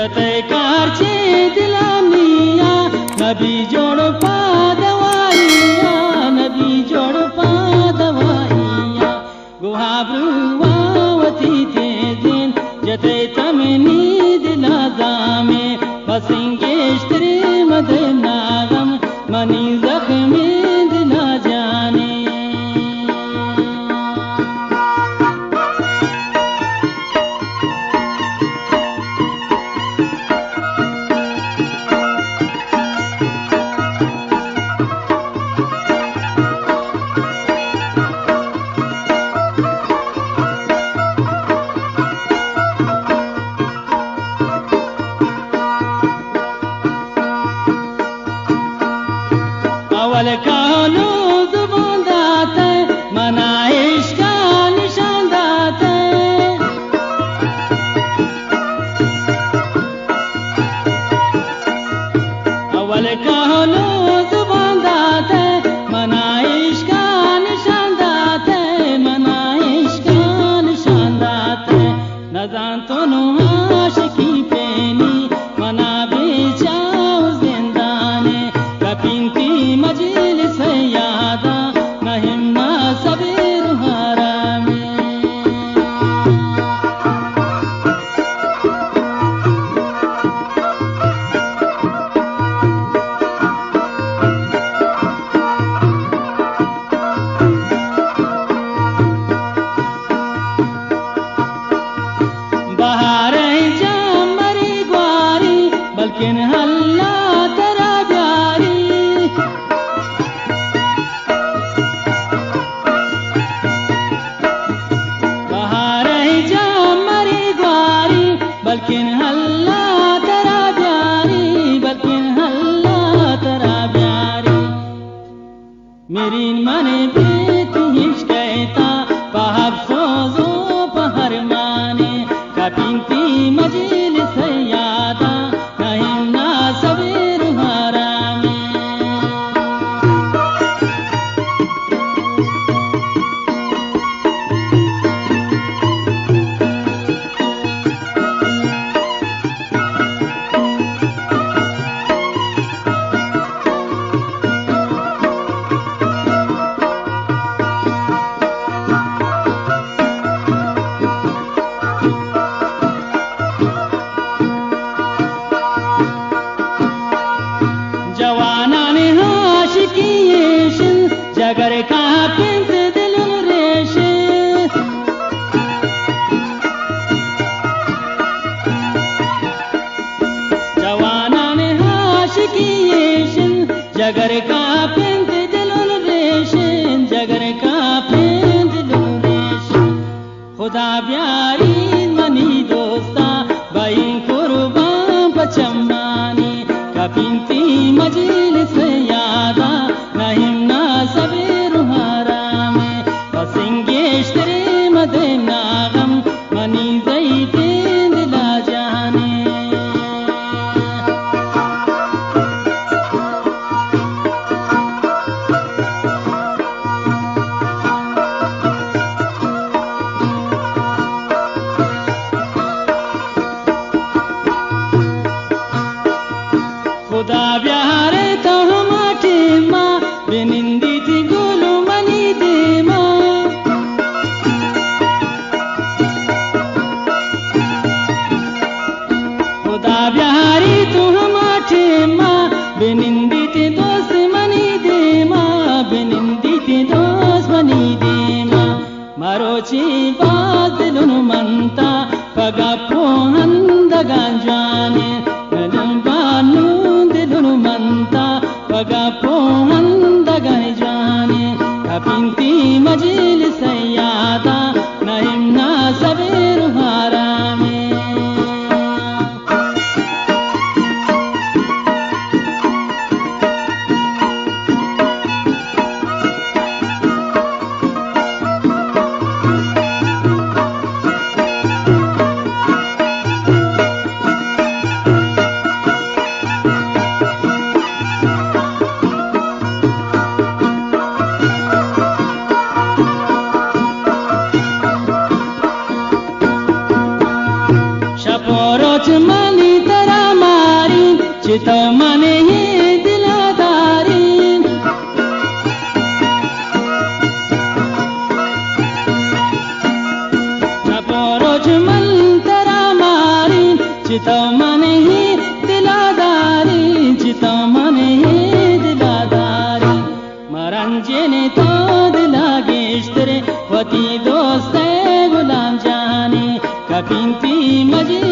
जते कारचे दिलामिया नबी जोड़ पा दवाइया नबी जोड़ पा दवाइया गुहाब्रुवावती ते दिन जते तमनी दिलाजा में बसिंगेश्तरी मदनागम मनी जख्मी दिला जाने अवल कानो जुबान दाते मनाइश का निशान दाते अवल कानो जुबान दाते मनाइश का निशान दाते मनाइश का निशान दाते न जान तो आशिकी पेनी मना बेचाओ जिंदाने कपिंती मजलिस यादा महिमा सबीर हारा में बहारें जामरी ग्वारी बल्किन हल्ला तेरा प्यारी बहारें जामरी ग्वारी बल्किन हल्ला तेरा प्यारी बल्किन हल्ला तेरा प्यारी मेरी मने बेत हिच कहता पहाब सोजो पहर माने कपिंती मजलिस यादा नहीं ना सबीर हारा में जवाना ने आशिकी येशिन जगर का पिंज दिल रेश जवाना ने आशिकी येशिन जगर का पिंज दिल रेश जगर का पिंज दिल रेश खुदा प्यारी मनी दोस्ता बई कुर्बान पचमानी कपिंती मजलिस यादा नहीं ना सबीर हारा में बसिंगेश्तरी मदनागम मनी जैतीन दिला जाने खुदा प्यारे तो हमारे माँ बेनिंदी थी गोलू मनी दे माँ खुदा प्यारी तो हमारे माँ बेनिंदी थी दोस्त मनी दे माँ बेनिंदी थी दोस्त मनी दे माँ मारोची बात दिलुन मनता पगा पोहंदगान जाने बानू दिलुन मनता पगा पोहंदगान जाने कपिंती मजलिस यादा नहीं ना सबीर हारा में चिता मने ही दिलादारी नपोरोज मंतरा मारी चिता मने ही दिलादारी चिता मने ही दिलादारी मरंजने तो दिलागे इश्तरे वती दोस्त गुलाम जानी कपिंती मजी